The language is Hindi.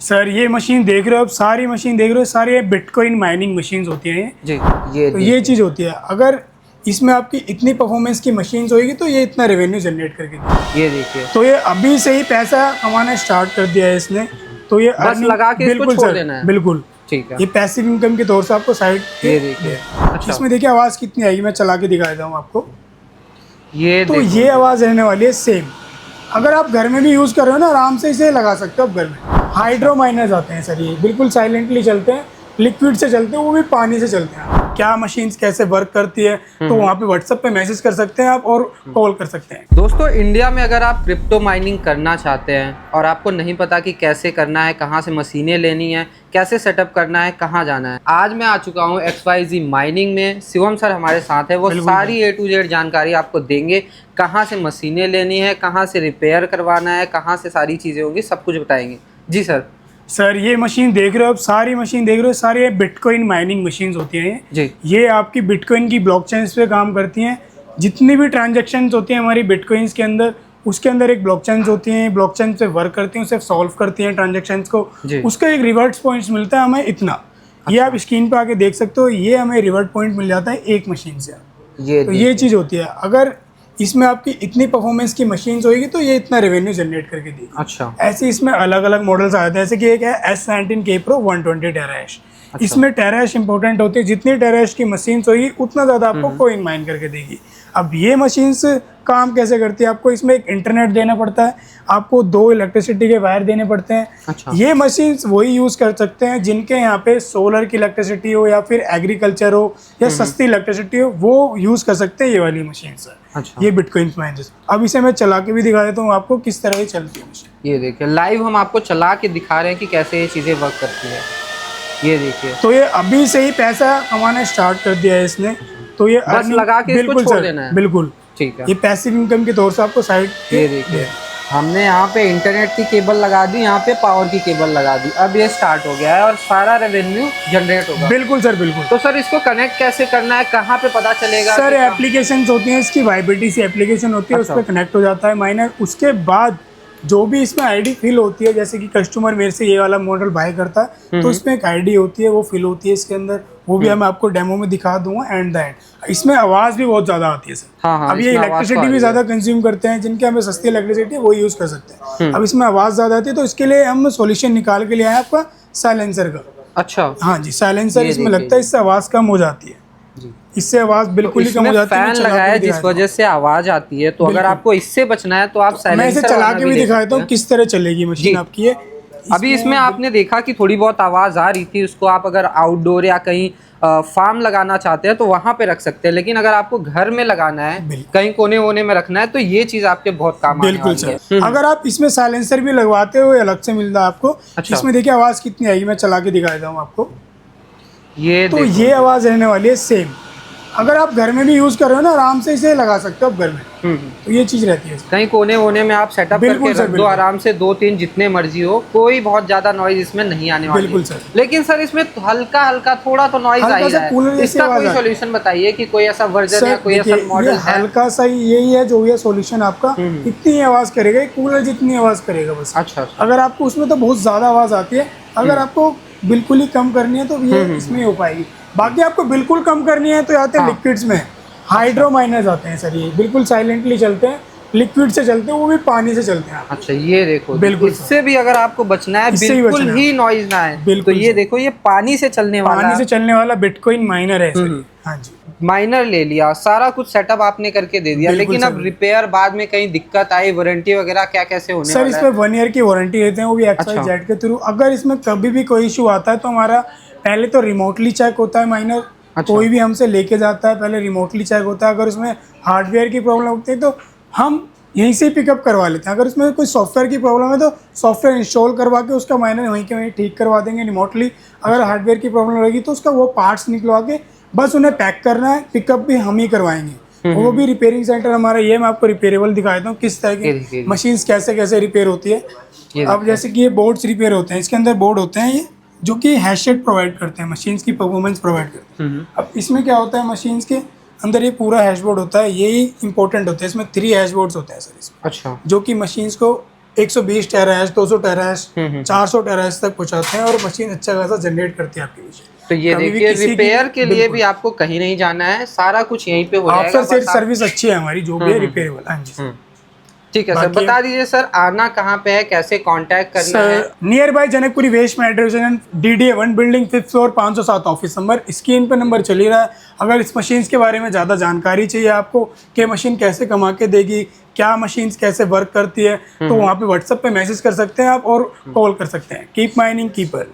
सर ये मशीन देख रहे हो, अब सारी मशीन देख रहे हो, सारी बिटकॉइन माइनिंग मशीन्स होती हैं जी। ये चीज़ होती है। अगर इसमें आपकी इतनी परफॉर्मेंस की मशीन्स होगी तो ये इतना रेवेन्यू जनरेट करके देगी। ये देखिए, तो ये अभी से ही पैसा कमाना स्टार्ट कर दिया है इसने। तो ये बस लगा के इसको छोड़ देना है। बिल्कुल ठीक है। ये पैसिव इनकम के तौर से आपको साइड ये देखिए, अच्छा। इसमें देखिए आवाज़ कितनी आएगी, मैं चला के दिखा देता हूँ आपको। ये तो ये आवाज़ रहने वाली है सेम। अगर आप घर में भी यूज़ कर रहे हो ना, आराम से इसे लगा सकते हो आप घर में। हाइड्रो माइनर्स आते हैं सर, ये बिल्कुल साइलेंटली चलते हैं, लिक्विड से चलते हैं, वो भी पानी से चलते हैं। क्या मशीन्स कैसे वर्क करती है तो वहाँ पे व्हाट्सएप पे मैसेज कर सकते हैं आप और कॉल कर सकते हैं। दोस्तों, इंडिया में अगर आप क्रिप्टो माइनिंग करना चाहते हैं और आपको नहीं पता कि कैसे करना है, कहाँ से मशीनें लेनी है, कैसे सेटअप करना है, कहाँ जाना है, आज मैं आ चुका हूँ XYZ माइनिंग में। शिवम सर हमारे साथ है, वो सारी A to Z जानकारी आपको देंगे। कहाँ से मशीनें लेनी है, कहाँ से रिपेयर करवाना है, कहाँ से सारी चीज़ें होंगी, सब कुछ बताएंगे। जी सर ये मशीन देख रहे हो, अब सारी मशीन देख रहे हो, सारी बिटकॉइन माइनिंग मशीन्स होती हैं जी। ये आपकी बिटकॉइन की ब्लॉकचेन्स पे काम करती हैं। जितनी भी ट्रांजैक्शंस होती हैं हमारी बिटकॉइंस के अंदर, उसके अंदर एक ब्लॉकचेन्स होती हैं, ब्लॉकचेन से वर्क करती हैं, उसे सॉल्व करती हैं ट्रांजैक्शंस को। उसका एक रिवर्ट पॉइंट्स मिलता है हमें इतना। ये आप स्क्रीन पे आके देख सकते हो, ये हमें रिवर्ट पॉइंट मिल जाता है एक मशीन से। तो ये चीज़ होती है। अगर इसमें आपकी इतनी परफॉर्मेंस की मशीन्स होगी तो ये इतना रेवेन्यू जनरेट करके देगी। अच्छा। ऐसे इसमें अलग अलग मॉडल्स आते हैं, जैसे कि एक है S19K Pro 120 टेराहैश। इसमें टेराहैश इंपॉर्टेंट होती है, जितनी टेराहैश की मशीन्स होगी उतना ज़्यादा आपको कॉइन माइन करके देगी। अब ये मशीन्स काम कैसे करती है, आपको इसमें एक इंटरनेट देना पड़ता है, आपको 2 इलेक्ट्रिसिटी के वायर देने पड़ते हैं। अच्छा। ये मशीन्स वही यूज़ कर सकते हैं जिनके यहाँ पे सोलर की इलेक्ट्रिसिटी हो या फिर एग्रीकल्चर हो या सस्ती इलेक्ट्रिसिटी हो, वो यूज़ कर सकते हैं ये वाली मशीन्स। अच्छा। ये बिटकॉइन माइनर्स। अब इसे मैं चला के भी दिखा देता हूँ आपको किस तरह ये चलती है मशीन। ये देखिए, लाइव हम आपको चला के दिखा रहे हैं कि कैसे ये चीज़ें वर्क करती है। ये देखिए, तो ये अभी से ही पैसा कमाना स्टार्ट कर दिया है इसने। तो ये बस लगा के इसको छोड़ देना है। बिल्कुल ठीक है। ये पैसिव इनकम के तौर से आपको साइड। ये देखिए, हमने यहाँ पे इंटरनेट की केबल लगा दी, यहाँ पे पावर की केबल लगा दी। अब ये स्टार्ट हो गया है और सारा रेवेन्यू जनरेट होगा। बिल्कुल सर, बिल्कुल। तो सर इसको कनेक्ट कैसे करना है, कहाँ पे पता चलेगा? सर एप्लीकेशन होती हैं इसकी, वाईबीटी सी एप्लीकेशन होती है, उस पर कनेक्ट हो जाता है माइनर। उसके बाद जो भी इसमें आईडी फिल होती है, जैसे कि कस्टमर मेरे से ये वाला मॉडल बाय करता है तो इसमें एक आईडी होती है, वो फिल होती है इसके अंदर। वो भी मैं आपको डेमो में दिखा दूंगा एंड द एंड। इसमें आवाज़ भी बहुत ज़्यादा आती है सर। हाँ, अब ये इलेक्ट्रिसिटी भी ज़्यादा कंज्यूम करते हैं, जिनके हमें सस्ती इलेक्ट्रिसिटी है वो यूज़ कर सकते हैं। अब इसमें आवाज़ ज़्यादा आती है तो इसके लिए हम सोल्यूशन निकाल के लिए आए आपका साइलेंसर का। अच्छा। हाँ जी, साइलेंसर इसमें लगता है, इससे आवाज़ कम हो जाती है। इससे आवाज बिल्कुल ही कम हो जाती है। फैन लगाया है जिस वजह से आवाज आती है, तो अगर आपको इससे बचना है तो आप साइलेंसर मैं इसे चला के भी दिखाता हूँ किस तरह चलेगी मशीन आपकी है। अभी इसमें आपने देखा कि थोड़ी बहुत आवाज आ रही थी, उसको आप अगर आउटडोर या कहीं फार्म लगाना चाहते हैं तो वहां पे रख सकते हैं, लेकिन अगर आपको घर में लगाना है, कहीं कोने वोने में रखना है, तो ये चीज आपके बहुत काम आने वाली है। बिल्कुल सर। अगर आप इसमें साइलेंसर भी लगवाते हो अलग से मिलता है आपको। इसमें देखिए आवाज कितनी आएगी, मैं चला के दिखा देता हूँ आपको। ये आवाज रहने वाली है सेम। अगर आप घर में भी यूज कर रहे हो ना, आराम से इसे लगा सकते हो आप घर में। तो ये चीज रहती है। कहीं कोने वोने में आप सेटअप करके रख दो आराम से, 2-3 जितने मर्जी हो, कोई बहुत ज्यादा नॉइज इसमें नहीं आने वाली। बिल्कुल सर। लेकिन सर इसमें हल्का हल्का थोड़ा तो नॉइज आ ही रहा है, इसका कोई सॉल्यूशन बताइए कि कोई ऐसा वर्जन या कोई ऐसा मॉडल है? हल्का सा यही है जो ये सॉल्यूशन आपका इतनी आवाज करेगा, कूलर जितनी आवाज करेगा बस। अच्छा। अगर आपको उसमें तो बहुत ज्यादा आवाज आती है, अगर आपको बिल्कुल ही कम करनी है तो ये इसमें हो पाएगी। बाकी आपको बिल्कुल कम करनी है तो आते हैं लिक्विड्स में, हाइड्रो माइनर्स आते हैं सर। ये बिल्कुल साइलेंटली चलते हैं, लिक्विड से चलते हैं, वो भी पानी से चलते हैं। अच्छा, ये देखो, बिल्कुल इससे भी अगर आपको बचना है, बिल्कुल ही नॉइज ना है, तो ये देखो, ये पानी से चलने वाला बिटकॉइन माइनर है। हाँ जी, माइनर ले लिया, सारा कुछ सेटअप आपने करके दे दिया, लेकिन अब रिपेयर बाद में कहीं दिक्कत आई, वारंटी वगैरह क्या कैसे होने सर? इसमें 1 ईयर की वारंटी देते हैं, वो भी XYZ के थ्रू। अगर इसमें कभी भी कोई इशू आता है तो हमारा पहले तो रिमोटली चेक होता है माइनर। कोई भी हमसे लेके जाता है पहले रिमोटली चेक होता है। अगर उसमें हार्डवेयर की प्रॉब्लम होती है तो हम यहीं से पिकअप करवा लेते हैं। अगर उसमें कोई सॉफ्टवेयर की प्रॉब्लम है तो सॉफ्टवेयर इंस्टॉल करवा के उसका माइनर वहीं के वहीं ठीक करवा देंगे रिमोटली। अगर हार्डवेयर की प्रॉब्लम रहेगी तो उसका वो पार्ट्स निकलवा के बस उन्हें पैक करना है, पिकअप भी हम ही करवाएंगे। वो भी रिपेयरिंग सेंटर हमारा ये। मैं आपको रिपेयरेबल दिखाता हूँ किस तरह की मशीन्स कैसे कैसे रिपेयर होती है। अब जैसे कि ये बोर्ड्स रिपेयर होते हैं, इसके अंदर बोर्ड होते हैं ये जो कि हैशसेट प्रोवाइड करते हैं, मशीन्स की परफॉर्मेंस प्रोवाइड करते हैं। अब इसमें क्या होता है, मशीन्स के अंदर ये पूरा हैशबोर्ड होता है, यही इंपॉर्टेंट होता है। इसमें 3 हैशबोर्ड्स होते हैं सर इसमें। अच्छा। जो कि मशीन्स को 120 टेराहर्ट्ज, 200 टेराहर्ट्ज, 400 टेराहर्ट्ज तक पहुंचाते हैं और मशीन अच्छा खासा जनरेट करती है आपकी मशीन। तो ये कभी भी देखिए किसी की- रिपेयर के लिए बिल्कुल। भी आपको कहीं नहीं जाना है, सारा कुछ यहीं पे हो जाएगा। आफ्टर सेल बस आप- सर्विस अच्छी है हमारी, जो भी है रिपेयरेबल। हाँ जी सर। ठीक है सर, बाकी बता दीजिए सर आना कहाँ पे है, कैसे कांटेक्ट करना है। Sir near by Janakpuri waste metro DDA 1 building 5th floor 507 office number. Screen पे नंबर चल ही रहा है। अगर इस मशीन के बारे में ज़्यादा जानकारी चाहिए आपको कि मशीन कैसे कमा के देगी, क्या मशीन कैसे वर्क करती है, तो वहाँ पे व्हाट्सएप पे मैसेज कर सकते हैं आप और कॉल कर सकते हैं। Keep mining keep earning.